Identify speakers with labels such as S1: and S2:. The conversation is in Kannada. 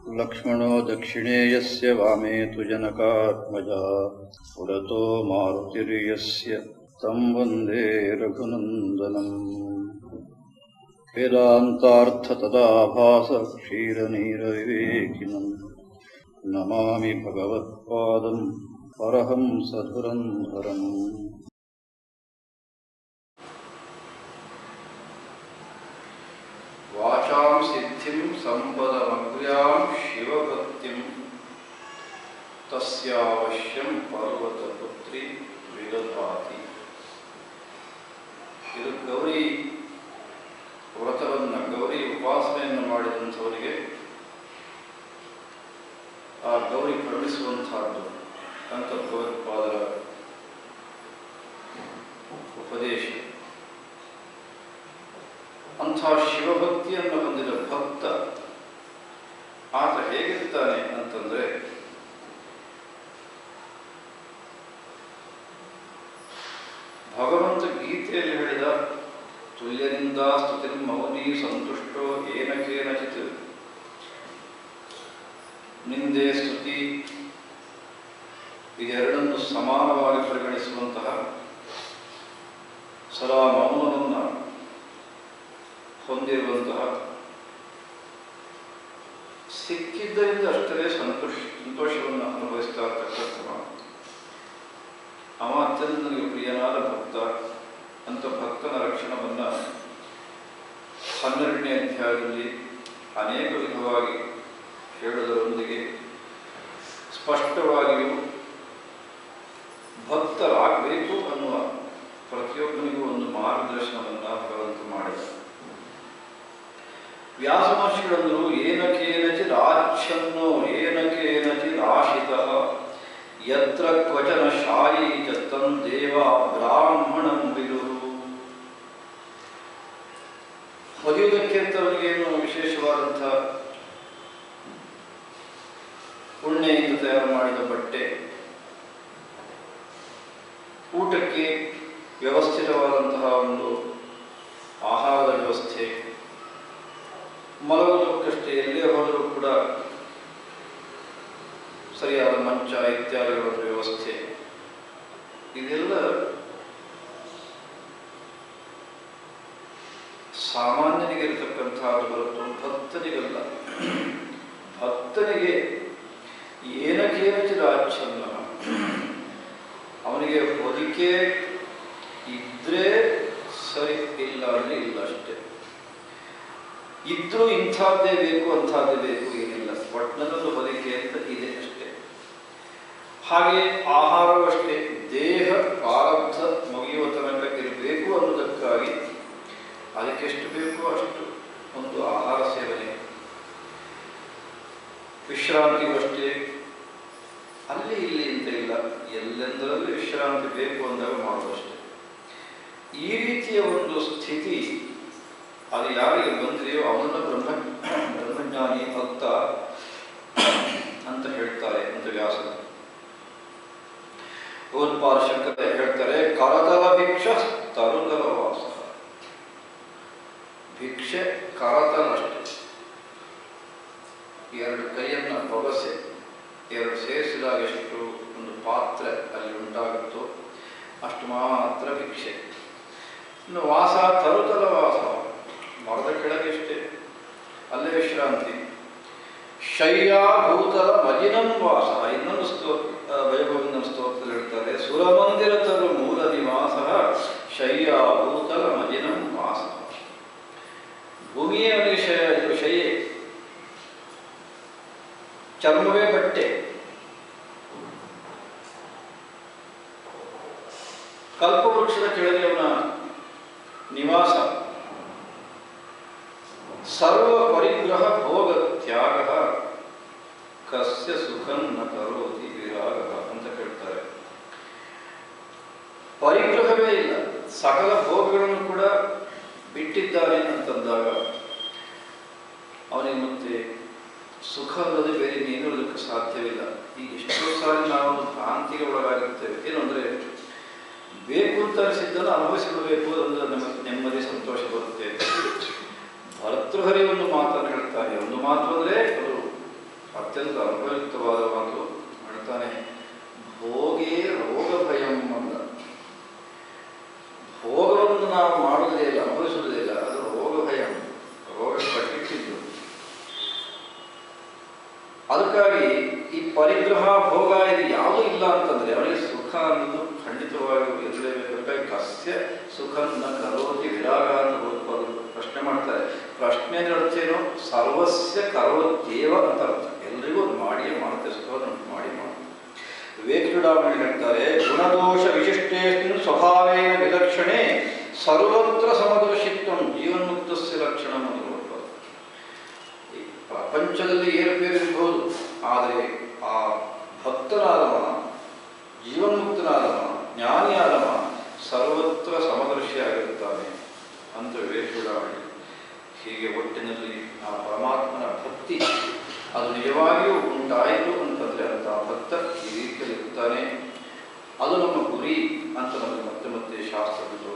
S1: लक्ष्मणो दक्षिणेयस्य वामे तु जनकात्मजः पुरतो मारुतिर्यस्य तं वन्दे रघुनन्दनम्। वेदान्तार्थतदाभास क्षीरनीरविवेकिनम् नमामि भगवत्पादं परहंसधुरन्धरम्। वाचां सिद्धिं सम्पदमग्र्यां शिवभक्तिं तस्यावश्यं पर्वतपुत्री ವಿದಧಾತಿ. ಇದು ಗೌರಿ ವ್ರತವನ್ನು, ಗೌರಿ ಉಪಾಸನೆಯನ್ನು ಮಾಡಿದಂಥವರಿಗೆ ಆ ಗೌರಿ ಕರುಣಿಸುವಂತಹದ್ದು ಅಂತ ಭಗವತ್ಪಾದರ ಉಪದೇಶ. ಅಂಥ ಶಿವಭಕ್ತಿಯನ್ನು ಹೊಂದಿದ ಭಕ್ತ ಆತ ಹೇಗಿರ್ತಾನೆ ಅಂತಂದ್ರೆ, ಭಗವಂತ ಗೀತೆಯಲ್ಲಿ ಹೇಳಿದ ತುಲ್ಯನಿಂದ ಸ್ತುತಿ ಮೌನಿ ಸಂತುಷ್ಟೋ ಏನ ಕೇನಚಿತ್, ನಿಂದೆ ಸ್ತುತಿ ಇದೆರಡನ್ನು ಸಮಾನವಾಗಿ ಪರಿಗಣಿಸುವಂತಹ, ಸದಾ ಮೌನವನ್ನು ಹೊಂದಿರುವಂತಹ, ಸಿಕ್ಕಿದ್ದರಿಂದ ಅಷ್ಟೇ ಸಂತೋಷವನ್ನು ಅನುಭವಿಸ್ತಾ ಇರ್ತಕ್ಕಂಥ ಅವ ಅತ್ಯಂತ ನನಗೆ ಪ್ರಿಯನಾದ ಭಕ್ತ ಅಂತ ಭಕ್ತನ ಲಕ್ಷಣವನ್ನು 12ನೇ ಅಧ್ಯಾಯದಲ್ಲಿ ಅನೇಕ ವಿಧವಾಗಿ ಹೇಳುವುದರೊಂದಿಗೆ ಸ್ಪಷ್ಟವಾಗಿಯೂ ಭಕ್ತರಾಗಬೇಕು ಅನ್ನುವ ಪ್ರತಿಯೊಬ್ಬನಿಗೂ ಒಂದು ಮಾರ್ಗದರ್ಶನವನ್ನು ಭಗವಂತ ಮಾಡಿದ. ವ್ಯಾಸ ಮಹರ್ಷಿಗಳಂದರು, ಏನಕೇನಚಿತ್ ಆಚ್ಛನ್ನೋ ಏನಕೇನಚಿತ್ ಆಶಿತಃ ಯತ್ರ ಕ್ವಚನ ಶಾಯಿ ಚತ್ತಂ ದೇವ ಬ್ರಾಹ್ಮಣಂ ವಿದುಹು. ಹೊಲಿಯುವುದಕ್ಕೆ ಅಂತ ಅವರಿಗೇನು ವಿಶೇಷವಾದಂಥ ಉಣ್ಣೆಯಿಂದ ತಯಾರು ಮಾಡಿದ ಬಟ್ಟೆ, ಊಟಕ್ಕೆ ವ್ಯವಸ್ಥಿತವಾದಂತಹ ಒಂದು ಆಹಾರದ ವ್ಯವಸ್ಥೆ, ಮಲಗುವುದಕ್ಕಷ್ಟೇ ಎಲ್ಲೇ ಹೋದರೂ ಕೂಡ ಸರಿಯಾದ ಮಂಚ ಇತ್ಯಾದಿಗಳ ವ್ಯವಸ್ಥೆ, ಇದೆಲ್ಲ ಸಾಮಾನ್ಯನಿಗೆ ಇರತಕ್ಕಂಥದ್ದು ಹೊರತು ಭಕ್ತನಿಗಲ್ಲ. ಭಕ್ತನಿಗೆ ಏನಕೇನಚಿತ್ ಆಚ್ಛನ್ನ, ಅವನಿಗೆ ಹೊದಿಕೆ ಇದ್ರೆ ಸರಿ, ಇಲ್ಲ ಅಂದರೆ ಇಲ್ಲ ಅಷ್ಟೇ. ಇದ್ರೂ ಇಂಥದ್ದೇ ಬೇಕು ಅಂಥದ್ದೇ ಬೇಕು ಏನಿಲ್ಲ, ಒಟ್ಟಿನಲ್ಲೊಂದು ಹೊದಿಕೆ ಅಂತ ಇದೆ ಅಷ್ಟೇ. ಹಾಗೆ ಆಹಾರವೂ ಅಷ್ಟೇ, ದೇಹ ಪ್ರಾರಬ್ಧ ಮುಗಿಯುವ ತನಕ ಇರಬೇಕು ಅನ್ನೋದಕ್ಕಾಗಿ ಅದಕ್ಕೆಷ್ಟು ಬೇಕೋ ಅಷ್ಟು ಒಂದು ಆಹಾರ ಸೇವನೆ. ವಿಶ್ರಾಂತಿಗೂ ಅಷ್ಟೇ, ಅಲ್ಲಿ ಇಲ್ಲಿ ಅಂತ ಇಲ್ಲ, ಎಲ್ಲೆಂದರಲ್ಲೂ ವಿಶ್ರಾಂತಿ ಬೇಕು ಅಂದಾಗ ಮಾಡೋದಷ್ಟೇ. ಈ ರೀತಿಯ ಒಂದು ಸ್ಥಿತಿ ಅದು ಯಾರಿಗೆ ಬಂದಿದೆಯೋ ಅವನನ್ನು ಬ್ರಹ್ಮಜ್ಞಾನಿ ಭಕ್ತ ಅಂತ ಹೇಳ್ತಾರೆ ಅಂತ ವ್ಯಾಸರು. ಭಗವತ್ಪಾದ ಶಂಕರ ಹೇಳ್ತಾರೆ, ಕರತಲ ಭಿಕ್ಷ ತರುತಲ ವಾಸ. ಭಿಕ್ಷೆ ಕರತಲ ಅಷ್ಟೇ, ಎರಡು ಕೈಯನ್ನು ಬೊಗಸೆ ಎರಡು ಸೇರಿಸಿದಾಗ ಎಷ್ಟು ಒಂದು ಪಾತ್ರೆ ಅಲ್ಲಿ ಉಂಟಾಗುತ್ತೋ ಅಷ್ಟು ಮಾತ್ರ ಭಿಕ್ಷೆ. ಇನ್ನು ವಾಸ ತರುತಲ ವಾಸ, ಮರದ ಕೆಳಗೆಷ್ಟೇ, ಅಲ್ಲೇ ವಿಶ್ರಾಂತಿ. ಶಯ್ಯ ಭೂತಲ ಮಜಿನಂ ವಾಸ. ಇನ್ನೊಂದು ವೈಭವನ ಸ್ತೋತ್ರದಲ್ಲಿ ಹೇಳ್ತಾರೆ, ಸುರಮಂದಿರ ತರು ಮೂಲ ನಿವಾಸ ಶಯ್ಯ ಭೂತಲ ಮಜಿನಂ ವಾಸ. ಭೂಮಿಯೇ ಅವನಿಗೆ ಶಯ್ಯೆ, ಚರ್ಮವೇ ಬಟ್ಟೆ. ಕಲ್ಪವೃಕ್ಷದ ಕೆಳಗೆ ಅವನ ನಿವಾಸ. ಸರ್ವ ಪರಿಗ್ರಹ ಭೋಗ ತ್ಯಾಗ ಕಸ್ಯ ಸುಖಂ ನ ಕರೋತಿ ವಿರಾಗ ಅಂತ ಹೇಳ್ತಾರೆ. ಪರಿಗ್ರಹವೇ ಇಲ್ಲ, ಸಕಲ ಭೋಗಗಳನ್ನು ಕೂಡ ಬಿಟ್ಟಿದ್ದಾನೆ ಅಂತಂದಾಗ ಅವನಿಗೆ ಮತ್ತೆ ಸುಖ ಅಲ್ಲದೆ ಬೇರೆ ಇನ್ನೇನುವುದಕ್ಕೆ ಸಾಧ್ಯವಿಲ್ಲ. ಈಗ ಎಷ್ಟೋ ಸಾರಿ ನಾವು ಭ್ರಾಂತಿಗೆ ಒಳಗಾಗಿರ್ತೇವೆ. ಏನು ಅಂದರೆ, ಬೇಕು ಅಂತ ಅನಿಸಿದ್ದನ್ನು ಅನುಭವಿಸಿಕೊಳ್ಳಬೇಕು ಅಂದ್ರೆ ನಮಗೆ ನೆಮ್ಮದಿ ಸಂತೋಷ ಬರುತ್ತೆ. ಭರ್ತೃಹರಿ ಒಂದು ಮಾತನ್ನು ಹೇಳ್ತಾರೆ. ಒಂದು ಮಾತು ಅಂದರೆ ಅದು ಅತ್ಯಂತ ಅನುಪಯುಕ್ತವಾದ ಮಾತು. ಹೇಳ್ತಾನೆ, ಭೋಗೇ ರೋಗ ಭಯಂ ಅಂತ. ಭೋಗವನ್ನು ನಾವು ಮಾಡುವುದೇ ಇಲ್ಲ, ಅನುಭವಿಸುವುದೇ ಇಲ್ಲ, ಅದು ರೋಗ ಭಯ, ರೋಗ ಕಟ್ಟಿಟ್ಟಿದ್ದು. ಅದಕ್ಕಾಗಿ ಈ ಪರಿಗ್ರಹ ಭೋಗ ಇದು ಯಾವುದೂ ಇಲ್ಲ ಅಂತಂದ್ರೆ ಅವನಿಗೆ ಸುಖ ಅನ್ನೋದು ಖಂಡಿತವಾಗಿ ಇರಲೇಬೇಕಾಗಿ ಕಸ್ಯ ಸುಖ ನ ಕರೋತಿ ವಿರಾಗ ಅಂತ ಪ್ರಶ್ನೆ ಮಾಡ್ತಾರೆ. ಪ್ರಶ್ನೆ ಅರ್ಥೇನು? ಸರ್ವಸ್ಯ ಕರೋತ್ಯೇವ ಅಂತ ಅರ್ಥ. ಎಲ್ರಿಗೂ ಅದು ಮಾಡಿಯೇ ಮಾಡುತ್ತೆ, ಸುಖವನ್ನು ಮಾಡಿ ಮಾಡುತ್ತೆ. ವಿವೇಕ ಚೂಡಾಮಣಿ ಹೇಳ್ತಾರೆ, ಗುಣದೋಷ ವಿಶಿಷ್ಟೇಸ್ಮಿನ್ ಸ್ವಭಾವೇನ ವಿಲಕ್ಷಣೆ ಸರ್ವತ್ರ ಸಮದರ್ಶಿತ್ವ ಜೀವನ್ಮುಕ್ತಸ್ಯ ಲಕ್ಷಣ ಅಂತ. ಈ ಪ್ರಪಂಚದಲ್ಲಿ ಏರುಪೇರು ಇರಬಹುದು, ಆದರೆ ಆ ಭಕ್ತನಾದವ, ಜೀವನ್ಮುಕ್ತನಾದವ, ಜ್ಞಾನಿಯಾದವ ಸರ್ವತ್ರ ಸಮದರ್ಶಿಯಾಗಿರುತ್ತಾನೆ ಅಂತ ವಿವೇಕ ಚೂಡಾಮಣಿ. ಹೀಗೆ ಒಟ್ಟಿನಲ್ಲಿ ಆ ಪರಮಾತ್ಮನ ಭಕ್ತಿ ಅದು ನಿಜವಾಗಿಯೂ ಉಂಟಾಯಿತು ಅಂತಂದರೆ ಅಂತ ಭಕ್ತ ಈ ರೀತಿಯಲ್ಲಿ ಇರ್ತಾನೆ. ಅದು ನಮ್ಮ ಗುರಿ ಅಂತ ನಮಗೆ ಮತ್ತೆ ಮತ್ತೆ ಶಾಸ್ತ್ರದಲ್ಲಿ